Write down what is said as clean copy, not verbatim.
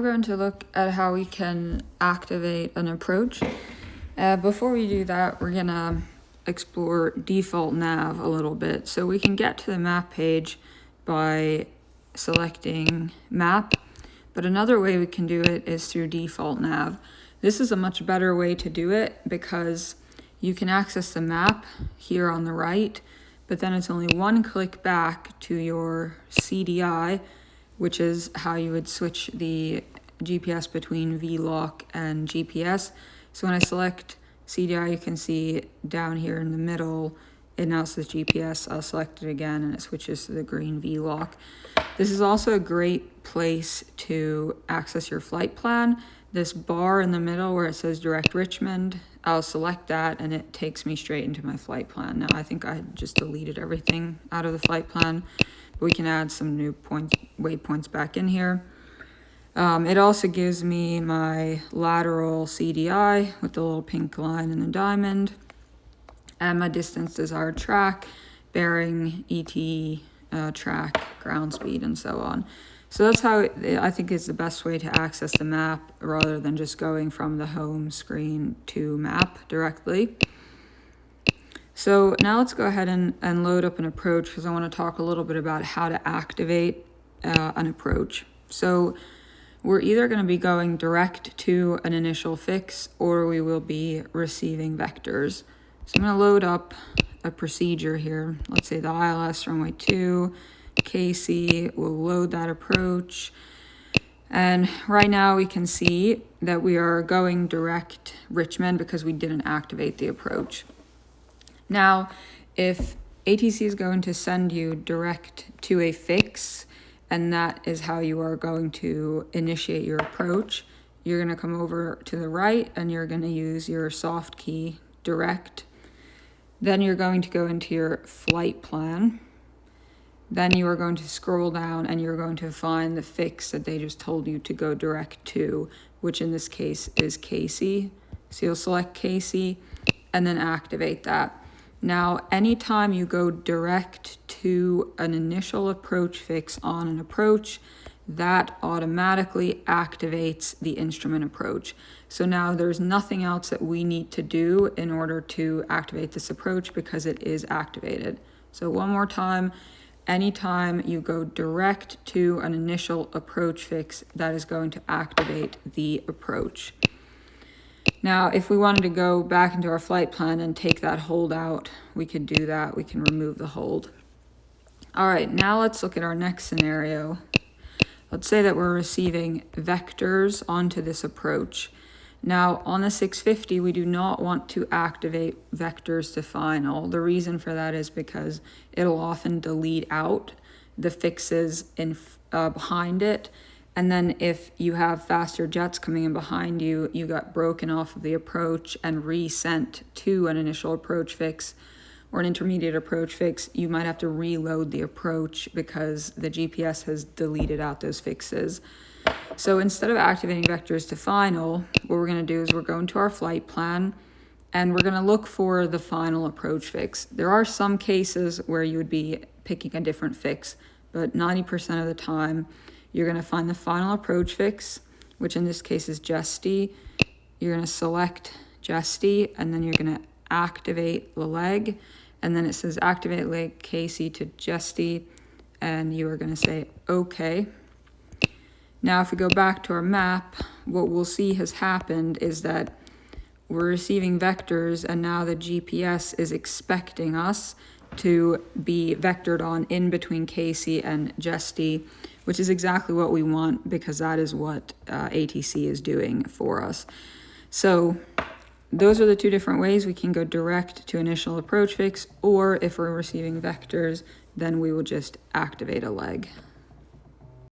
we're going to look at how we can activate an approach. Before we do that, we're gonna explore default nav a little bit. So we can get to the map page by selecting map, but another way we can do it is through default nav. This is a much better way to do it because you can access the map here on the right, but then it's only one click back to your CDI, which is how you would switch the GPS between VLOC and GPS. So when I select CDI, you can see down here in the middle, it now says GPS. I'll select it again and it switches to the green VLOC. This is also a great place to access your flight plan. This bar in the middle where it says direct Richmond, I'll select that and it takes me straight into my flight plan. Now I think I just deleted everything out of the flight plan, but we can add some new waypoints back in here. It also gives me my lateral CDI with the little pink line and the diamond, and my distance desired track, bearing, ET, track, ground speed, and so on. So that's how I think is the best way to access the map rather than just going from the home screen to map directly. So now let's go ahead and load up an approach because I want to talk a little bit about how to activate an approach. So we're either going to be going direct to an initial fix or we will be receiving vectors. So I'm going to load up a procedure here. Let's say the ILS runway 2, KC, will load that approach. And right now we can see that we are going direct Richmond because we didn't activate the approach. Now, if ATC is going to send you direct to a fix, and that is how you are going to initiate your approach, you're going to come over to the right and you're going to use your soft key direct. Then you're going to go into your flight plan. Then you are going to scroll down and you're going to find the fix that they just told you to go direct to, which in this case is KC. So you'll select KC and then activate that. Now, anytime you go direct to an initial approach fix on an approach, that automatically activates the instrument approach. So now there's nothing else that we need to do in order to activate this approach because it is activated. So one more time, anytime you go direct to an initial approach fix, that is going to activate the approach. Now, if we wanted to go back into our flight plan and take that hold out, we could do that. We can remove the hold. All right, now let's look at our next scenario. Let's say that we're receiving vectors onto this approach. Now, on the 650, we do not want to activate vectors to final. The reason for that is because it'll often delete out the fixes behind it. And then if you have faster jets coming in behind you, you got broken off of the approach and resent to an initial approach fix or an intermediate approach fix, you might have to reload the approach because the GPS has deleted out those fixes. So instead of activating vectors to final, what we're going to do is we're going to our flight plan and we're going to look for the final approach fix. There are some cases where you would be picking a different fix, but 90% of the time, you're going to find the final approach fix, which in this case is Jesty. You're going to select Jesty, and then you're going to activate the leg. And then it says activate leg KC to Jesty, and you are going to say OK. Now, if we go back to our map, what we'll see has happened is that we're receiving vectors, and now the GPS is expecting us to be vectored on in between KC and Jesty, which is exactly what we want because that is what ATC is doing for us. So those are the two different ways we can go direct to initial approach fix, or if we're receiving vectors, then we will just activate a leg.